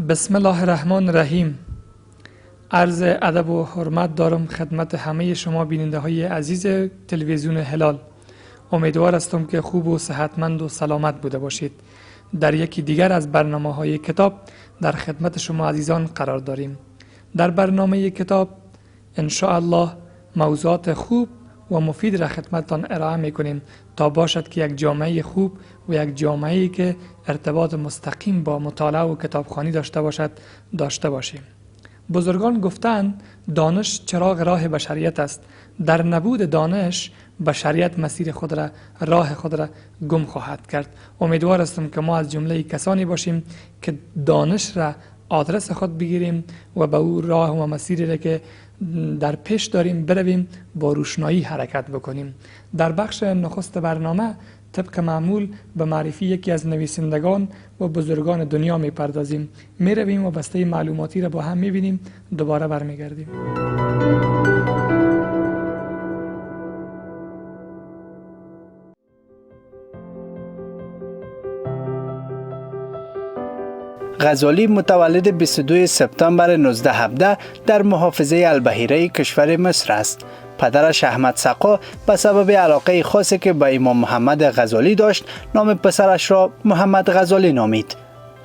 بسم الله الرحمن الرحیم. عرض ادب و حرمت دارم خدمت همه شما بیننده های عزیز تلویزیون هلال. امیدوار هستم که خوب و صحتمند و سلامت بوده باشید. در یکی دیگر از برنامه های کتاب در خدمت شما عزیزان قرار داریم. در برنامه کتاب ان شاء الله موضوعات خوب و مفید را خدمتتان ارائه میکنیم تا باشد که یک جامعه خوب و یک جامعه‌ای که ارتباط مستقیم با مطالعه و کتابخوانی داشته باشیم. بزرگان گفتند دانش چراغ راه بشریت است. در نبود دانش بشریت مسیر خود را، راه خود را گم خواهد کرد. امیدوار هستم که ما از جمله کسانی باشیم که دانش را آدرس خود بگیریم و به او راه و مسیری را که در پیش داریم برویم با روشنایی حرکت بکنیم. در بخش نخست برنامه طبق معمول به معرفی یکی از نویسندگان و بزرگان دنیا میپردازیم. میرویم و بسته معلوماتی را با هم میبینیم. دوباره برمیگردیم. غزالی متولد 22 سپتامبر 1917 در محافظه البحیره کشور مصر است. پدرش احمد سقا به سبب علاقه خاصی که به امام محمد غزالی داشت، نام پسرش را محمد غزالی نامید.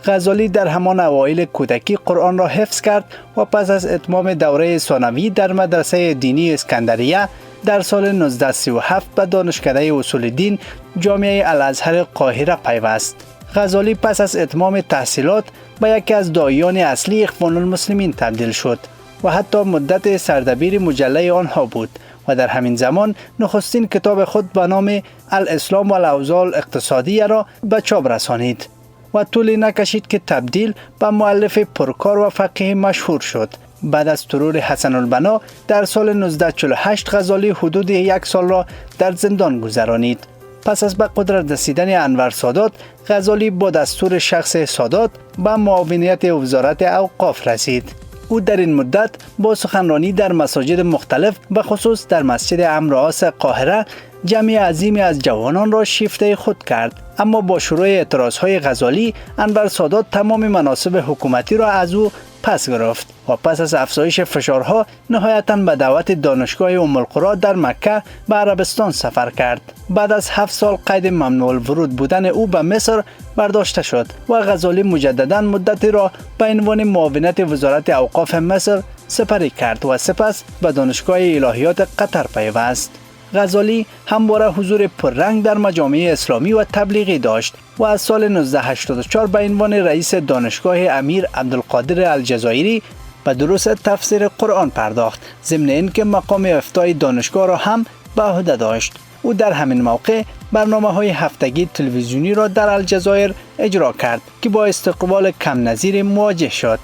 غزالی در همان اوایل کودکی قرآن را حفظ کرد و پس از اتمام دوره ثانوی در مدرسه دینی اسکندریه در سال 1937 به دانشکده اصول دین جامعه الازهر قاهره پیوست. غزالی پس از اتمام تحصیلات به یکی از داعیان اصلی اخوان المسلمین تبدیل شد و حتی مدت سردبیر مجله آنها بود و در همین زمان نخستین کتاب خود به نام الاسلام و الاوضاع الاقتصادیه را به چاپ رسانید و طولی نکشید که تبدیل به مؤلف پرکار و فقیه مشهور شد. بعد از طرور حسن البنا در سال 1948 غزالی حدود یک سال را در زندان گذرانید. پس از به قدرت رسیدن انور سادات، غزالی با دستور شخص سادات به معاونیت وزارت اوقاف رسید. او در این مدت با سخنرانی در مساجد مختلف به خصوص در مسجد عمرو عاص قاهره جمعی عظیمی از جوانان را شیفته خود کرد. اما با شروع اعتراضهای غزالی، انور سادات تمام مناصب حکومتی را از او پس گرفت و پس از افزایش فشارها نهایتاً به دعوت دانشگاه ام القری در مکه به عربستان سفر کرد. بعد از 7 سال قید ممنوع الورود بودن او به مصر برداشته شد و غزالی مجدداً مدتی را به عنوان معاونت وزارت اوقاف مصر سپری کرد و سپس به دانشگاه الهیات قطر پیوست. غزالی همواره حضور پررنگ در مجامع اسلامی و تبلیغی داشت و از سال 1984 به عنوان رئیس دانشگاه امیر عبدالقادر الجزایری به دروس تفسیر قرآن پرداخت، ضمن اینکه مقام افتای دانشگاه را هم به عهده داشت. او در همین موقع برنامه‌های هفتگی تلویزیونی را در الجزایر اجرا کرد که با استقبال کم نظیر مواجه شد.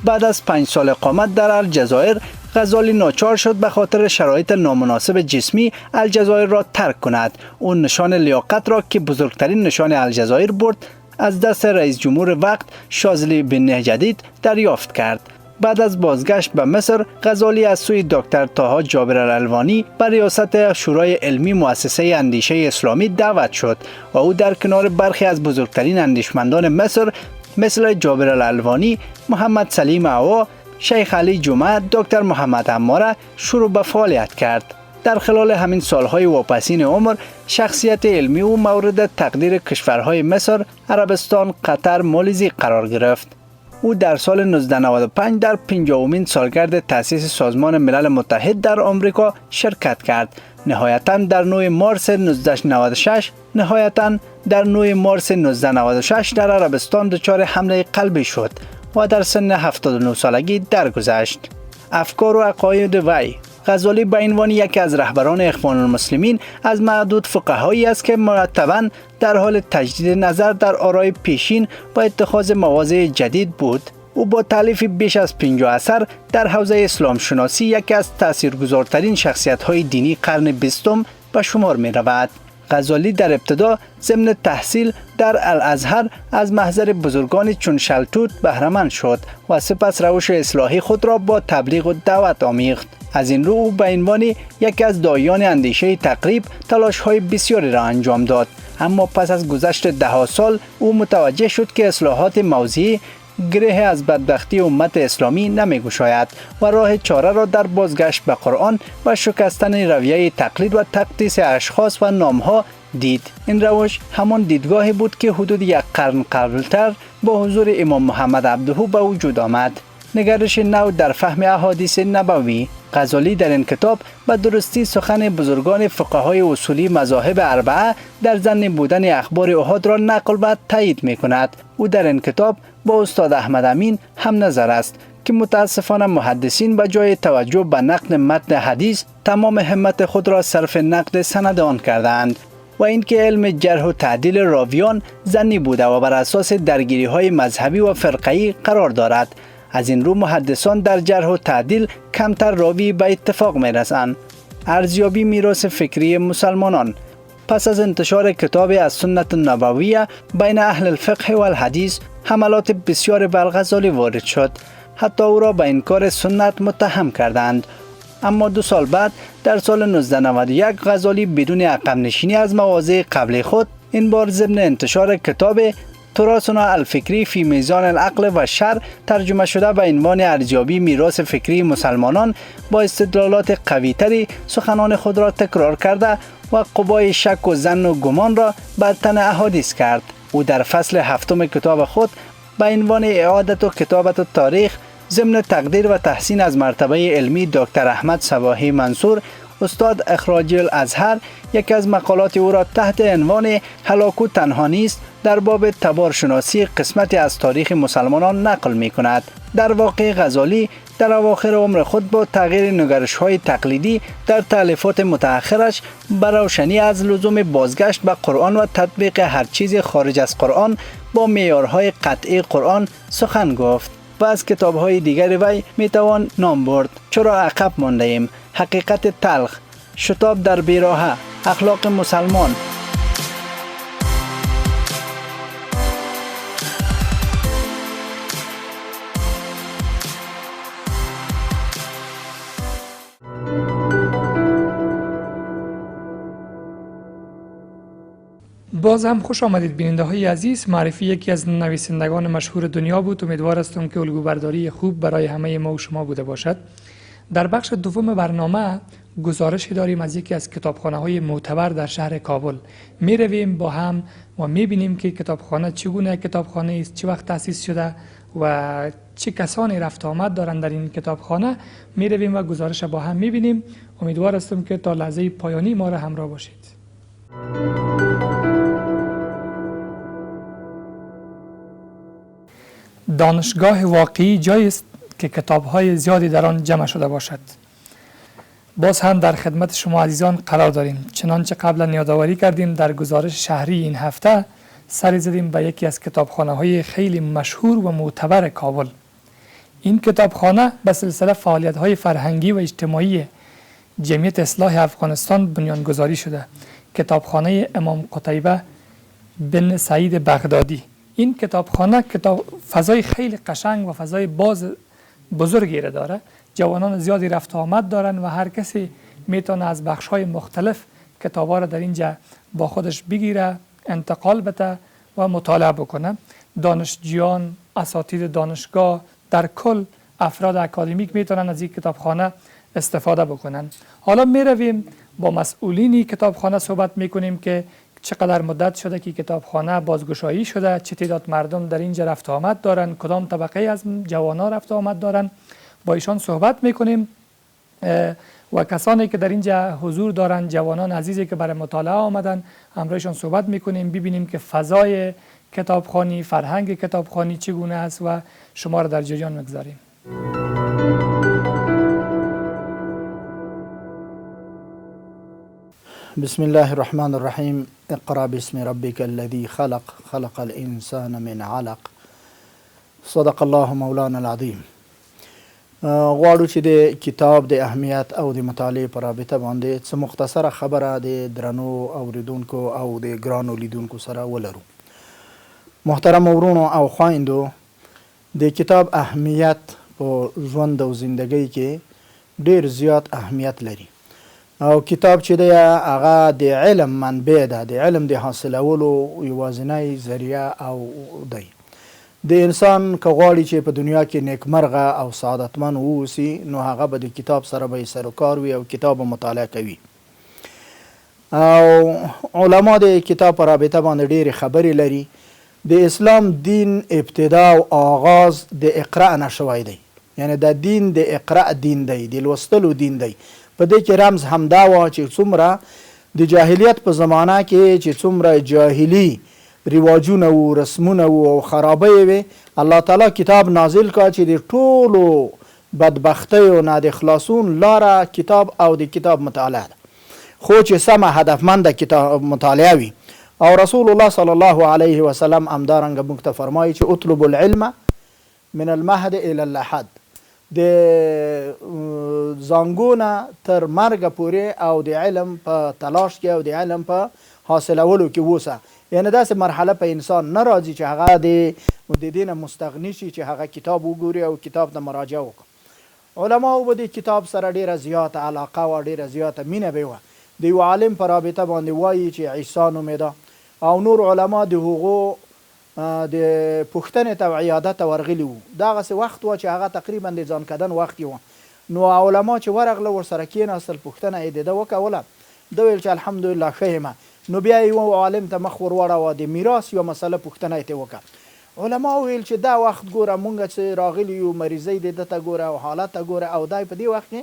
بعد از 5 سال اقامت در الجزایر، غزالی ناچار شد به خاطر شرایط نامناسب جسمی الجزایر را ترک کند. او نشان لیاقت را که بزرگترین نشان الجزایر برد از دست رئیس جمهور وقت شاذلی بن نهجدید دریافت کرد. بعد از بازگشت به مصر، غزالی از سوی دکتر طه جابر الالوانی بر ریاست شورای علمی مؤسسه اندیشه اسلامی دعوت شد و او در کنار برخی از بزرگترین اندیشمندان مصر مثل جابر الالوانی، محمد سلیم عوا، شیخ علی جمعه، دکتر محمد عماره شروع به فعالیت کرد. در خلال همین سالهای واپسین عمر، شخصیت علمی او مورد تقدیر کشورهای مصر، عربستان، قطر، مالزی قرار گرفت. او در سال 1995 در 50مین سالگرد تأسیس سازمان ملل متحد در آمریکا شرکت کرد. نهایتاً در 9 مارس 1996 در عربستان دچار حمله قلبی شد و در سن 79 سالگی درگذشت. افکار و عقاید وی: غزالی به عنوان یکی از رهبران اخوان المسلمین از معدود فقهایی است که مرتباً در حال تجدید نظر در آرای پیشین و اتخاذ مواضع جدید بود. او با تالیف بیش از 50 اثر در حوزه اسلام شناسی یکی از تاثیرگذارترین شخصیت‌های دینی قرن 20 به شمار می‌رود. غزالی در ابتدا ضمن تحصیل در الازهر از محضر بزرگانی چون شلتوت بهره‌مند شد و سپس روش اصلاحی خود را با تبلیغ و دعوت آمیخت. از این رو او به عنوان یکی از داعیان اندیشه تقریب تلاش‌های بسیاری را انجام داد، اما پس از گذشت 10 سال او متوجه شد که اصلاحات موضعی گره از بدبختی امت اسلامی نمی‌گشاید و راه چاره را در بازگشت به قرآن و شکستن رویه تقلید و تقدیس اشخاص و نام‌ها دید. این روش همان دیدگاهی بود که حدود یک قرن قبلتر با حضور امام محمد عبده به وجود آمد. نگرش نو در فهم احادیث نبوی. غزالی در این کتاب به درستی سخن بزرگان فقهای اصولی مذاهب اربعه در ضمن بودن اخبار احاد را نقل و تایید می کند. او در این کتاب با استاد احمد امین هم نظر است که متاسفانه محدثین به جای توجه به نقد متن حدیث تمام همت خود را صرف نقد سند آن کردند و اینکه علم جرح و تعدیل راویان ظنی بوده و بر اساس درگیری های مذهبی و فرقه‌ای قرار دارد. از این رو محدثان در جرح و تعدیل کمتر راوی به اتفاق می رسند. ارزیابی میراث فکری مسلمانان. پس از انتشار کتاب از سنت نبویه بین اهل الفقه و الحدیث حملات بسیار بر غزالی وارد شد. حتی او را به انکار سنت متهم کردند. اما 2 سال بعد در سال 1991 غزالی بدون عقب نشینی از مواضع قبل خود این بار ضمن انتشار کتاب تراثنا الفکری فی میزان العقل و شرع ترجمه شده به عنوان ارزیابی میراث فکری مسلمانان با استدلالات قوی‌تری سخنان خود را تکرار کرده و قبای شک و ظن و گمان را بر تن احادیث کرد. او در فصل 7 کتاب خود به عنوان اعادت و کتابت و تاریخ ضمن تقدیر و تحسین از مرتبه علمی دکتر احمد صباحی منصور استاد اخراجی الازهر یکی از مقالات او را تحت عنوان هلاکو تنها نیست در باب تبارشناسی قسمتی از تاریخ مسلمانان نقل می کند. در واقع غزالی در اواخر عمر خود با تغییر نگرش‌های تقلیدی در تألیفات متأخرش به روشنی از لزوم بازگشت به قرآن و تطبیق هر چیز خارج از قرآن با معیارهای قطعی قرآن سخن گفت. و از کتاب‌های دیگر وی میتوان نام برد: چرا عقب مانده ایم، حقیقت تلخ، شتاب در بیراهه، اخلاق مسلمان. باز هم خوش آمدید بیننده های عزیز. معرفی یکی از نویسندگان مشهور دنیا بود. امیدوار هستم که الگوبرداری خوب برای همه ما و شما بوده باشد. در بخش دوم برنامه گزارشی داریم از یکی از کتابخانه های معتبر در شهر کابل. می رویم با هم و می بینیم که کتابخانه چگونه کتابخانه است، چه وقت تأسیس شده و چه کسانی رفت آمد دارند در این کتابخانه. می رویم و گزارش با هم می بینیم. امیدوار هستم که تا لحظه پایانی ما را همراه باشید. دانشگاه واقعی جایی است که کتاب‌های زیادی در آن جمع شده باشد. باز هم در خدمت شما عزیزان قرار داریم. چنانچه قبلا یادآوری کردیم در گزارش شهری این هفته سری زدیم به یکی از کتابخانه‌های خیلی مشهور و معتبر کابل. این کتابخانه به سلسله فعالیت‌های فرهنگی و اجتماعی جمعیت اصلاح افغانستان بنیانگذاری شده. کتابخانه امام قتیبه بن سعید بغدادی. این کتابخانه فضای خیلی قشنگ و فضای باز بزرگی را داره. جوانان زیادی رفت آمد دارن و هر کسی میتونه از بخش‌های مختلف کتابا را در اینجا با خودش بگیره، انتقال بده و مطالعه بکنه. دانشجویان، اساتید دانشگاه، در کل افراد اکادمیک میتونن از این کتابخانه استفاده بکنن. حالا میرویم با مسئولین کتابخانه صحبت میکنیم که چقدر مدت شده که کتابخانه بازگشایی شده، چه تعداد مردم در اینجا رفت آمد دارن، کدام طبقه از جوانان رفت آمد دارن. با ایشان صحبت میکنیم و کسانی که در اینجا حضور دارن، جوانان عزیزی که برای مطالعه آمدن، همراهشان صحبت میکنیم، ببینیم که فضای کتابخوانی، فرهنگ کتابخوانی چگونه است و شما را در جریان میگذاریم. بسم الله الرحمن الرحیم. اقرأ باسم ربک الذی خلق الانسان من علق. صدق الله مولانا العظیم. غواړو چې د کتاب د اهمیت او د مطالعې په رابطه باندې څه مختصره خبره د درنو اوریدونکو او د ګرانو لیدونکو سره ولرو. محترم ورونو او خویندو، د کتاب اهمیت په ژوند او زندګۍ کې ډیر زیات اهمیت لري. او کتاب چې دی هغه د علم منبع ده، د علم د حاصلولو یوازینی ذریعه او دی. د انسان که غواړي چې په دنیا کې نیکمرغه او سعادتمن واوسي نو هغه به د کتاب سره به یې سر و کار وي او کتاب به مطالعه کوي. او علما د کتاب په رابطه باندې ډېرې خبرې لري. د اسلام دین ابتدا او آغاز د اقرا نه شوی دی، یعنی د دین د اقرا دین دی، د لوستلو دین دی. په دې کې رمز همدا وه چې څومره د جاهلیت په زمانه کې چې څومره جاهلي رواجونه و، رسمونه و او خرابۍ وې، الله تعالی کتاب نازل کا چې د ټولو بدبختیو نه د خلاصون لاره کتاب او د کتاب مطالعه ده، خو چې سمه هدفمنده کتاب مطالعه وي. او رسول الله صلی الله علیه وسلم همدارنګه موږ ته فرمایي چې اطلب العلم من المهد الى اللحد، د زانګونه تر مرګه پورې او د علم په تلاش کې او د علم په حاصلولو کې ووسه. یعنی داسې مرحله په انسان نه راځي چې هغه د دې نه مستغني شي چې هغه کتاب وګوري او کتاب ته مراجعه وکړي. علماو به د کتاب سره ډېره زیاته علاقه وه، ډېره زیاته مینه به وه. د یو عالم په رابطه باندې وایي چې عیسی نومېده او نور علما د هغو د پوښتنې ته او عیادت ته ورغلي وو. دغسې وخت و چې هغه تقریبا د ځان کدن وخت و. نو علما چې ورغله ورسره کېناستل، پوښتنه یې د ده وکوله، ده ویل چې الحمدلله ښه یم. نو بیا یو عالم ته مخ ور واړوه، د میراث یوه مسله پوښتنه یې ترې وکړه. علما وویل چې دا وخت ګوره مونږ چې راغلي یو مریضۍ د ده ته ګوره او حالت ته ګوره او دی په دې وخت کې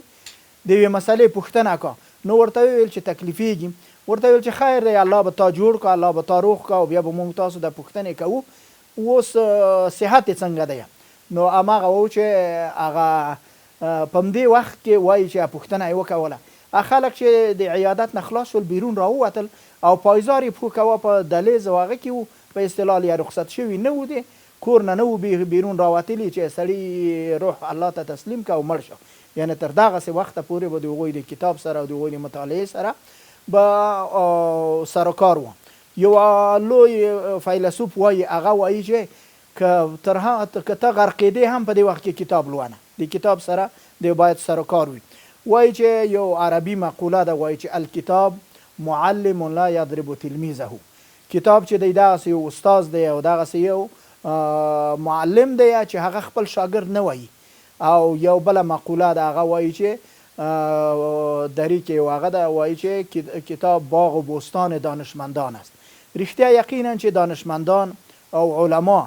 د یوې مسلې پوښتنه کړه. نو ورته وویل چې تکلیفېږي، ورته ویل چې خیر دی، الله به تا جوړ کړه، الله به تا روغ کړه او بیا به مونږ تاسو د پوښتنې کوو، اوس صحت یې څنګه دی؟ نو هماغه و چې هغه په همدې وخت کې وایي چې پوښتنه یې وکوله. خلک چې د عیادت نه خلاص شول بیرون راووتل او پایزار یې پښو کوه په دهلیز او هغه کې و، په اصطلاح یا رخصت شوي نه و، دی کور نه و بیرون راوتلي چې سړي روح الله ته تسلیم که او مړ شو. یعنی تر دغسې وخته پورې به د هغوی د کتاب سره او د هغوی د مطالعې سره به سروکار و. یو لوی فیلسوف وایي، هغه وایي چې که ته غرقېدې هم په دې وخت کې کتاب لوانه، د کتاب سره د باید سروکار وي. وایي چې یو عربي مقوله ده، وایي چې الکتاب معلم لا یضرب تلمیذه. کتاب چې دی دغسې یو استاز دی او دغسې یو معلم دی چې هغه خپل شاګرد نه وایي. او یو بله مقوله ده، هغه وایي چې دری کې یو هغه ده، وایي چې کتاب باغ و بوستان دانشمندان است. رښتیا یقینا چې دانشمندان او علما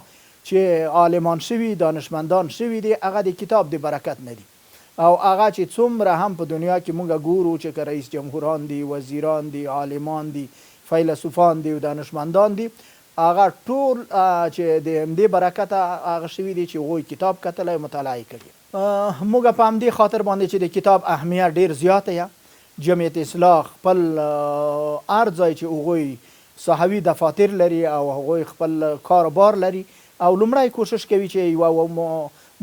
چې عالمان شوي، دانشمندان شوي دي، هغه د کتاب د برکت نه دي. او هغه چې څومره هم په دنیا کې موږ ګورو چې که رئیس جمهوران دي، وزیران دي، عالمان دي، فیلسوفان دي او دانشمندان دي، هغه ټول چې د همدې برکته هغه شوي دي چې هغوی کتاب کتلی، مطالعه یې کړي. موږ په همدې خاطر باندې چې د کتاب اهمیت ډېر زیاته یا جمعیت اصلاح خپل هر ځای چې هغوی صحوي دفاتر لري او هغوی خپل کاروبار لري او لومړی کوشش کوي چې یوه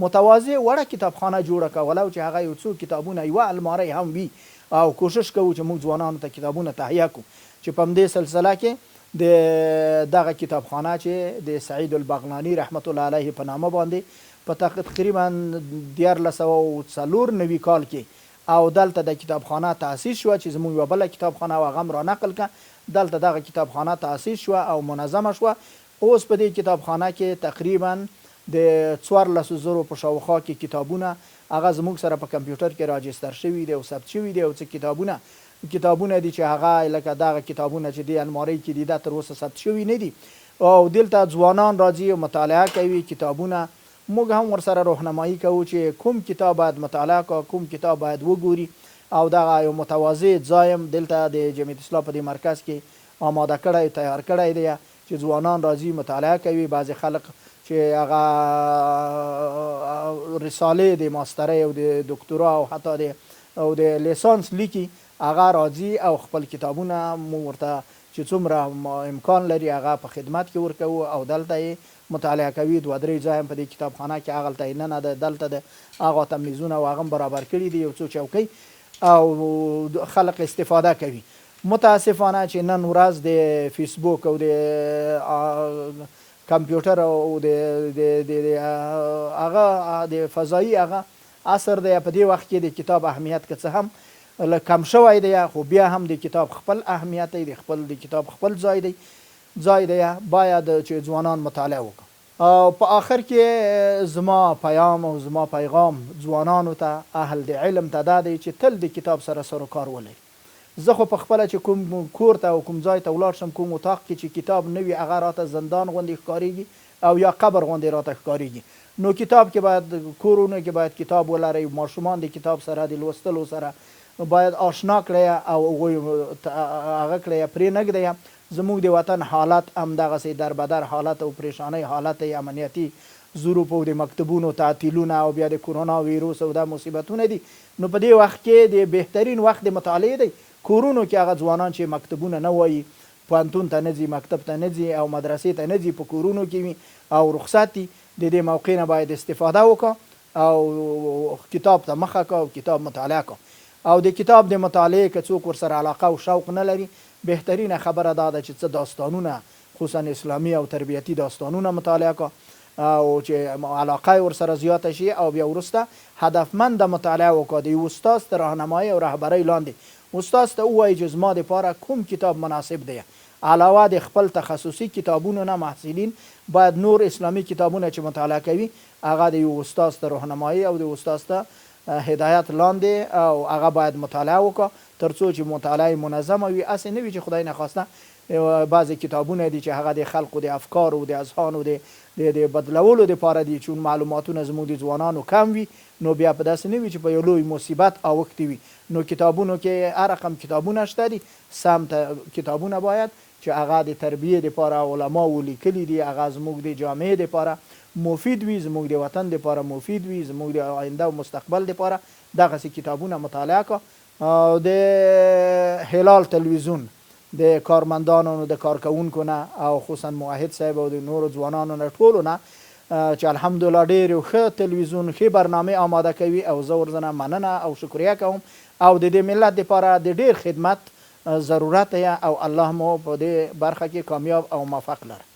متواضع وړه کتابخانه جوړه کړه، ولو چې هغه یو څو کتابونه، یوه الماری هم وي، او کوشش کوو چې موږ ځوانانو ته کتابونه تهیه کړو. چې په همدې سلسله کې د دغه کتابخانه چې د سعید البغلاني رحمت الله علیه په نامه باندې په تقریبا 1994 کال کې او دلته د کتابخانه تأسیس شوه چې زموږ یوه بله کتابخانه او هغه هم را نقل کړه. دلته دغه کتابخانه تأسیس شوه او منظمه شوه. اوس په دې کتابخانه کې تقریبا د 14,000 په شاوخوا کې کتابونه هغه زموږ سره په کمپیوټر کې راجستر شوي دي او ثبت شوي دي. او څه کتابونه دي چې هغه لکه دغه کتابونه چې د المارۍ کې دي دا تر اوسه ثبت شوي نه دي او دلته ځوانان راځي او مطالعه کوي کتابونه. موږ هم ورسره راهنمایي کوو چې کوم کتاب باید مطالعه کړه، کوم کتاب باید وګوري. او دغه یو متواضع ځای هم دلته د جمعیت اصلاح په دې مرکز کې آماده کړی، تیار کړی دی چې ځوانان راځي مطالعه کوي. بعضې خلق چې هغه رسالې د ماسترۍ او د دکتورا او حتی د لیسانس لیکي، هغه راځي او خپل کتابونه مو ورته چې څومره امکان لري هغه په خدمت کې ورکوو او دلته یې مطالعه کوي. 2-3 ځای هم په دې کتابخانه کې هغلته یې ننه ده، دلته د هغه ته میزونه او هغه هم برابر کړي دي، یو څو چوکۍ او خلق استفاده کوي. متاسفانه چې نن ورځ د فیسبوک او د کمپیوټر او د هغه د فضایي هغه عصر دی، په دې وخت کې د کتاب اهمیت که څه هم کم شوی دی، خو بیا هم د کتاب خپل اهمیت دی، د کتاب خپل ځای دی. باید چې ځوانان مطالعه وکړي. او په آخر کې زما پیام او زما پیغام ځوانانو ته اهل د علم ته دا دی چې تل د کتاب سره سر و کار ولري. زه خو پخپله چې کوم کور ته او کوم ځای ته ولاړ شم کوم اتاق کې چې کتاب نه وي هغه راته زندان غوندې ښکارېږي او یا قبر غوندې راته ښکارېږي. نو کتاب کې باید کورونو کې باید کتاب ولرئ، ماشومان د کتاب سره د لوستلو سره باید آشنا کړی او هغوی هغه کړی پرې نه ږدی. زموږ د وطن حالت همدغسې دربدر حالت او پریشانۍ حالت امنیتي ظروف او د مکتبونو تعطیلونه او بیا د کرونا ویروس او دا مصیبتونه دي. نو په دې وخت کې د بهترین وخت د مطالعې دی. کورونو کې هغه ځوانان چې مکتبونه نه وایي، پوهنتون ته نه ځي، مکتب ته نه ځي او مدرسې ته نه ځي، په کورونو کې وي او رخصت دي، د دې موقع نه باید استفاده وکړه او کتاب ته مخه کړه او کتاب مطالعه کړه. او د کتاب د مطالعې که څوک ورسره علاقه او شوق نه لري، بهترینه خبره دا ده چې څه داستانونه خصوصا اسلامي او تربیتي داستانونه مطالعه کړه او چې علاقه ورسره زیاته شي او بیا وروسته هدفمنده مطالعه وکړه. د یو استاد تر راهنمایي او رهبرۍ لاندې استاد ته ووایي چې زما دپاره کوم کتاب مناسب دی. علاوه د خپل تخصصي کتابونو نه محصلین باید نور اسلامي کتابونه چې مطالعه کوي هغه د یو استاد ته راهنمایي او د استاد ته هدایت لاندې او هغه باید مطالعه وکړه تر څو چې مطالعه منظمه وي. هسې نه وي چې خدای نخواسته بعضې کتابونه دي چې هغه د خلقو د افکارو د اذهانو د بدلولو دپاره دي، چون معلوماتونه زموږ د ځوانانو کم وي نو بیا په داسې نه وي چې په یو لوی مصیبت اوښتي وي. نو کتابونو کې هر رقم کتابونه شته دي، سم کتابونه باید چې هغه د تربیې دپاره علماو لیکلي دي، هغه زموږ د جامعې دپاره مفید وي، زموږ د وطن دپاره مفید وي، زموږ د آینده او مستقبل دپاره دغسې کتابونه مطالعه کړه. د هلال تلویزیون د کارمندانو د کارکوونکو نه او خصوصا موحد صاحب او د نورو ځوانانو نه ټولو نه چې الحمدلله ډېر ښه تلویزیون ښې برنامې آماده کوي او زه ورځنه مننه او شکریه کوم او د دې ملت دپاره د ډېر خدمت ضرورت دی او الله مو په دې برخه کې کامیاب او موفق لره.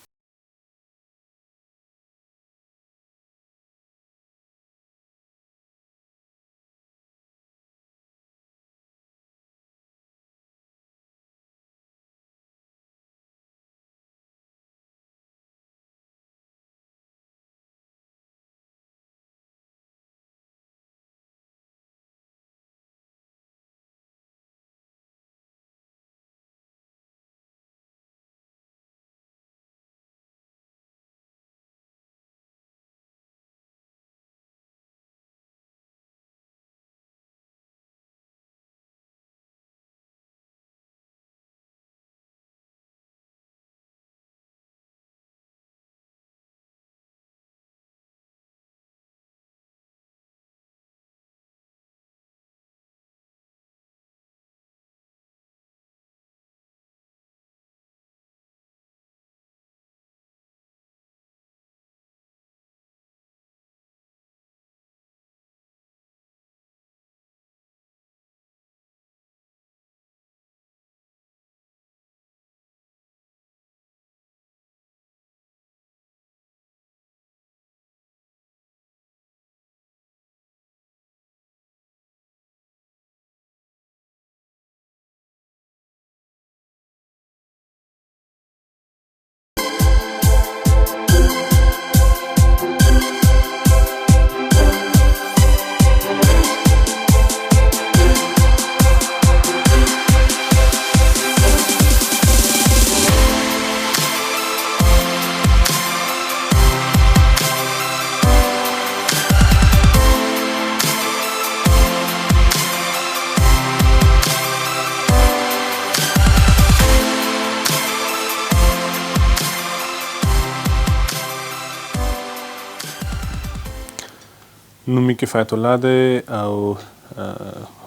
نوم یې کفایت الله دی او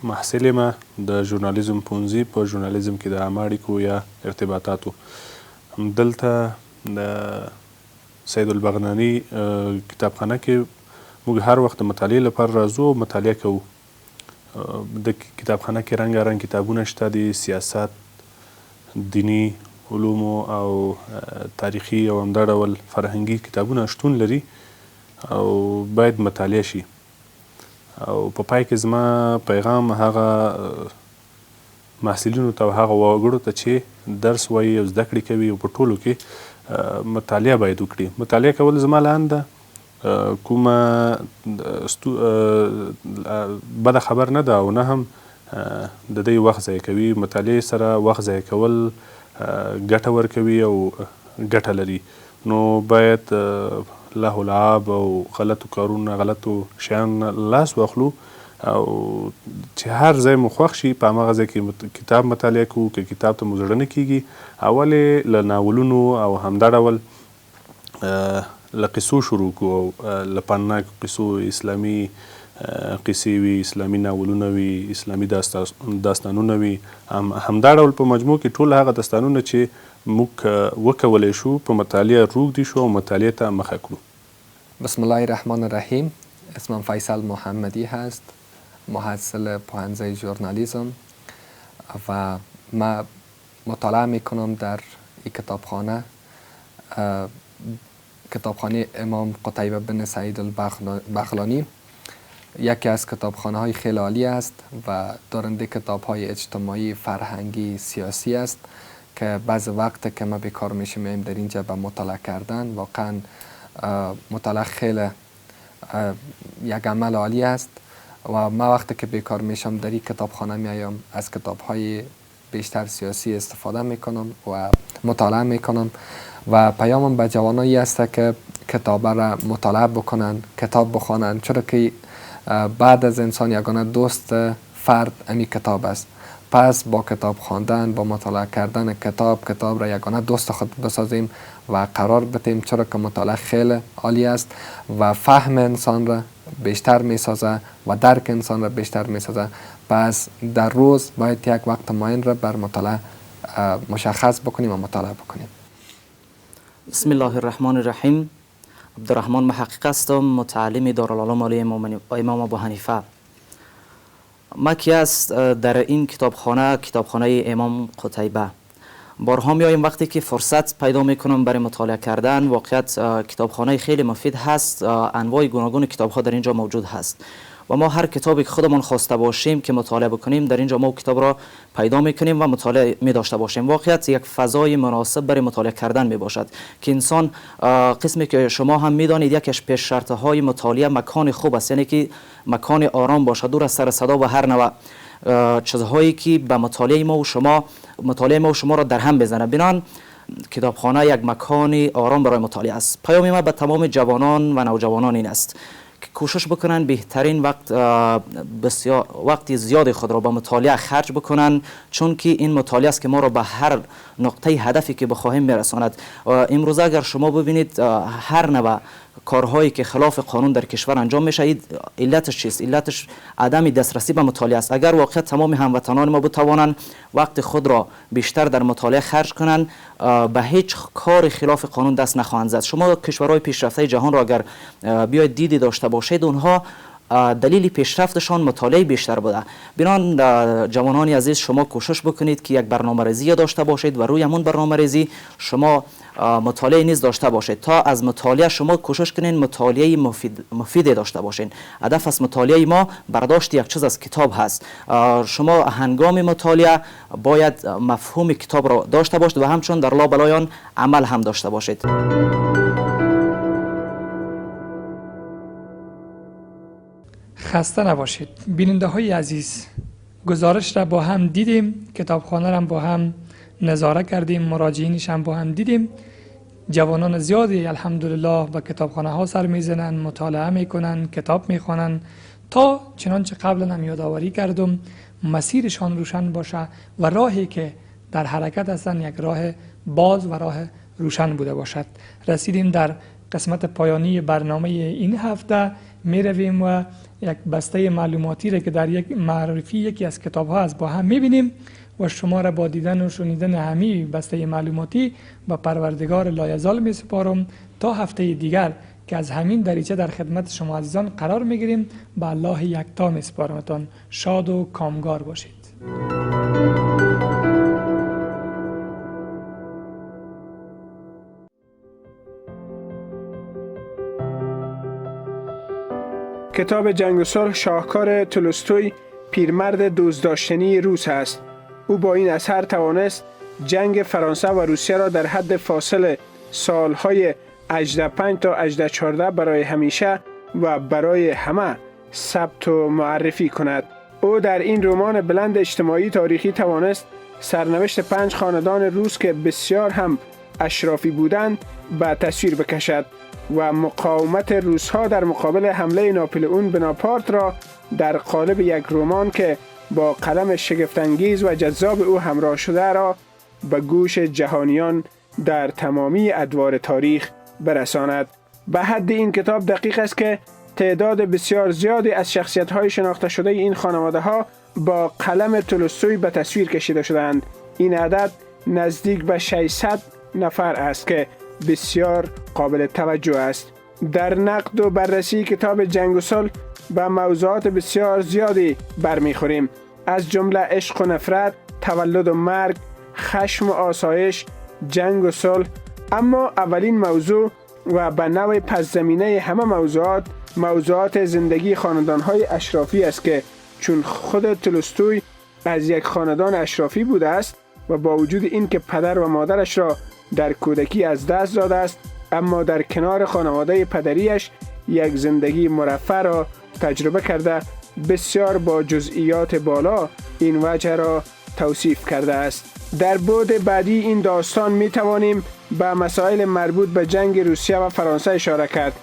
محصل یم د ژورنالیزم پوهنځي په ژورنالیزم کې د عامه اړیکو یا ارتباطاتو. دلته د سید البغناني کتابخانه کې موږ هر وخت د مطالعې لپاره راځو او مطالعه کوو. د کتابخانه کې رنګارنګ کتابونه شته دي، سیاست، دینی علومو او تاریخي او همدا ډول فرهنګي کتابونه شتون لري او باید مطالعه شي. او په پای کې زما پیغام هغه محصلینو ته او هغه وګړو ته چې درس وایي او زده کړې کوي او په ټولو کې مطالعه باید وکړي. مطالعه کول زما لاندې کومه بده خبر نه ده او نه هم د دې وخت ضایع کوي. مطالعې سره وخت ضایع کول ګټه ورکوي او ګټه لري. نو باید له لعاب او غلطو کارونو غلطو شیانو لاس واخلو او چې هر ځای مو خوښ شي په هماغه ځای کې کتاب مطالعه کوو. که کتاب ته مو زړه نه کیږي اول یې له ناولونو او همدا ډول له قصو شروع کړو او له پندناکو قصو اسلامي قصې وي، اسلامي ناولونه وي، اسلامي داستانونه وي. همدا ډول په مجموع کې ټول هغه داستانونه چې موږ وکولی شو په مطالعه روږدي شو او مطالعه ته مخه کړو. بسم الله الرحمن الرحیم. اسمم فیصل محمدی هست، محصل پوهنځی ژورنالیسم و ما مطالعه میکنم در این کتابخانه، کتابخانه امام قتیبه بن سعید البغلانی. یکی از کتابخانه های خیلی عالی است و دارنده کتاب های اجتماعی، فرهنگی، سیاسی است که بعض وقت که ما بیکار میشیم در اینجا به مطالعه کردن. واقعا مطالعه خیلی یک عمل عالی است و ما وقتی که بیکار میشم در این کتابخانه میایم از کتاب های بیشتر سیاسی استفاده میکنم و مطالعه میکنم و پیامم به جوانایی است که کتاب را مطالعه بکنن، کتاب بخوانند، چرا که بعد از انسان یگانه دوست فرد امی کتاب است. پس با کتاب خواندن، با مطالعه کردن کتاب را یگانه دوست خود بسازیم و قرار بدیم، چرا که مطالعه خیلی عالی است و فهم انسان را بیشتر می سازه و درک انسان را بیشتر می سازه. پس در روز باید یک وقت معین را بر مطالعه مشخص بکنیم و مطالعه بکنیم. بسم الله الرحمن الرحیم. عبدالرحمن محقق هستم، متعلم دارالعلوم عالی امام ابو حنیفه. ما کی است در این کتابخانه امام قتیبه. بارها میایم وقتی که فرصت پیدا میکنم برای مطالعه کردن. واقعیت کتابخانه خیلی مفید هست، انواع گوناگون کتاب ها در اینجا موجود هست و ما هر کتابی که خودمون خواسته باشیم که مطالعه بکنیم در اینجا ما کتاب را پیدا میکنیم و مطالعه می داشته باشیم. واقعیت یک فضای مناسب برای مطالعه کردن می باشد که انسان قسمی که شما هم میدانید یکیش پیش شرط های مطالعه مکان خوب است، یعنی که مکان آرام باشد، دور از سر صدا و هر نوع چیزهایی که به مطالعه ما و شما را در هم بزنه. بنان کتابخانه یک مکان آرام برای مطالعه است. پیام ما به تمام جوانان و نوجوانان این است که کوشش بکنن بهترین وقت زیاد خود را به مطالعه خرج بکنن، چون که این مطالعه است که ما را به هر نقطه هدفی که بخواهیم میرساند. امروز اگر شما ببینید هر نوع کارهایی که خلاف قانون در کشور انجام میشه، علتش چیست؟ علتش عدم دسترسی به مطالعه است. اگر واقعا تمام هموطنان ما بتوانند وقت خود را بیشتر در مطالعه خرج کنند، به هیچ کار خلاف قانون دست نخواهند زد. شما کشورهای پیشرفته جهان را اگر بیاید دیدی داشته باشید، اونها دلیل پیشرفتشان مطالعه بیشتر بوده. بنان جوانان عزیز شما کوشش بکنید که یک برنامه‌ریزی داشته باشید و روی همون برنامه‌ریزی شما مطالعه نیز داشته باشید تا از مطالعه شما کوشش کنین مطالعه مفید داشته باشین. هدف از مطالعه ما برداشت یک چیز از کتاب هست. شما هنگام مطالعه باید مفهوم کتاب را داشته باشید و همچنین در لابلای آن عمل هم داشته باشید. خسته نباشید. بیننده های عزیز، گزارش را با هم دیدیم، کتابخانه را با هم نظاره کردیم، مراجعینش هم با هم دیدیم. جوانان زیادی الحمدلله به کتابخانه ها سر میزنن، مطالعه میکنن، کتاب میخوانن تا چنانچه قبلا هم یادآوری کردم مسیرشان روشن باشه و راهی که در حرکت هستن یک راه باز و راه روشن بوده باشد. رسیدیم در قسمت پایانی برنامه این هفته. می رویم و یک بسته معلوماتی را که در یک معرفی یکی از کتاب ها است با هم می بینیم و شما را با دیدن و شنیدن همین بسته معلوماتی با پروردگار لایزال می سپارم تا هفته دیگر که از همین دریچه در خدمت شما عزیزان قرار می گیریم. به الله یکتا می سپارمتان. شاد و کامگار باشید. کتاب جنگ و صلح شاهکار تولستوی پیرمرد دوست‌داشتنی روس است. او با این اثر توانست جنگ فرانسه و روسیه را در حد فاصله سالهای 1805 تا 1814 برای همیشه و برای همه ثبت و معرفی کند. او در این رمان بلند اجتماعی تاریخی توانست سرنوشت 5 خاندان روس که بسیار هم اشرافی بودند به تصویر بکشد و مقاومت روس‌ها در مقابل حمله ناپلئون بناپارت را در قالب یک رمان که با قلم شگفت‌انگیز و جذاب او همراه شده را به گوش جهانیان در تمامی ادوار تاریخ برساند. به حد این کتاب دقیق است که تعداد بسیار زیادی از شخصیت‌های شناخته شده این خانواده‌ها با قلم تولستوی به تصویر کشیده شدند. این عدد نزدیک به 600 نفر است که بسیار قابل توجه است. در نقد و بررسی کتاب جنگ و صلح به موضوعات بسیار زیادی برمیخوریم، از جمله عشق و نفرت، تولد و مرگ، خشم و آسایش، جنگ و صلح. اما اولین موضوع و به نوع پس زمینه همه موضوعات زندگی خاندان‌های اشرافی است که چون خود تولستوی از یک خاندان اشرافی بوده است و با وجود این که پدر و مادرش را در کودکی از دست داده است، اما در کنار خانواده پدریش یک زندگی مرفه را تجربه کرده، بسیار با جزئیات بالا این وجه را توصیف کرده است. در بعد بعدی این داستان می توانیم به مسائل مربوط به جنگ روسیه و فرانسه اشاره کرد.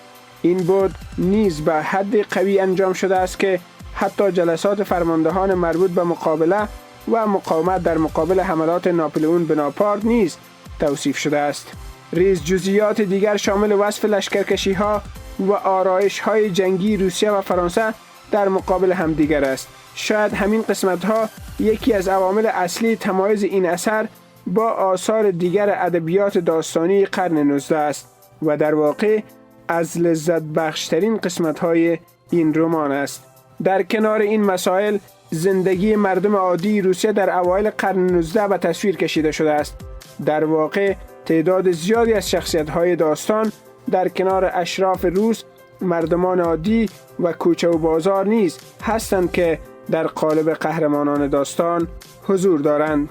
این بعد نیز به حد قوی انجام شده است که حتی جلسات فرماندهان مربوط به مقابله و مقاومت در مقابل حملات ناپلئون بناپارت نیز توصیف شده است. ریز جزئیات دیگر شامل وصف لشکرکشی‌ها و آرایش‌های جنگی روسیه و فرانسه در مقابل همدیگر است. شاید همین قسمت‌ها یکی از عوامل اصلی تمایز این اثر با آثار دیگر ادبیات داستانی قرن 19 است و در واقع از لذت بخشترین قسمت‌های این رمان است. در کنار این مسائل، زندگی مردم عادی روسیه در اوایل قرن 19 به تصویر کشیده شده است. در واقع تعداد زیادی از شخصیت‌های داستان در کنار اشراف روس، مردمان عادی و کوچه و بازار نیز هستند که در قالب قهرمانان داستان حضور دارند.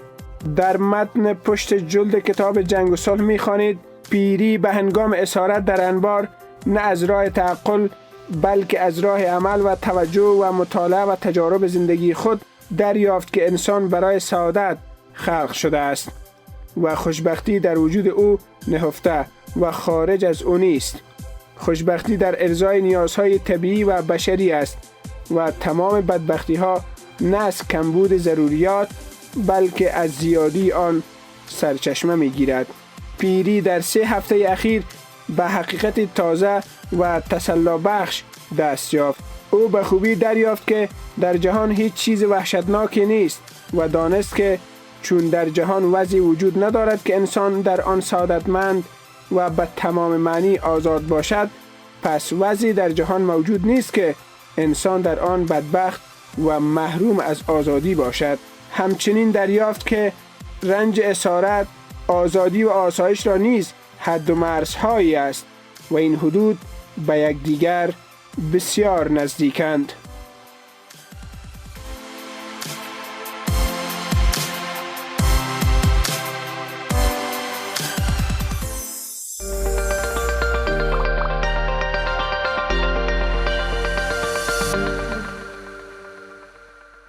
در متن پشت جلد کتاب جنگ و صلح می‌خوانید: پیری به هنگام اسارت در انبار نه از راه تعقل بلکه از راه عمل و توجه و مطالعه و تجارب زندگی خود دریافت که انسان برای سعادت خلق شده است و خوشبختی در وجود او نهفته و خارج از او نیست. خوشبختی در ارضای نیازهای طبیعی و بشری است و تمام بدبختی ها نه از کمبود ضروریات بلکه از زیادی آن سرچشمه می گیرد. پیری در 3 هفته اخیر به حقیقت تازه و تسلی بخش دست یافت. او به خوبی دریافت که در جهان هیچ چیز وحشتناکی نیست و دانست که چون در جهان وضعی وجود ندارد که انسان در آن سعادتمند و به تمام معنی آزاد باشد، پس وضعی در جهان موجود نیست که انسان در آن بدبخت و محروم از آزادی باشد. همچنین دریافت که رنج اسارت، آزادی و آسایش را نیز حد و مرزهایی است و این حدود به یکدیگر بسیار نزدیکند.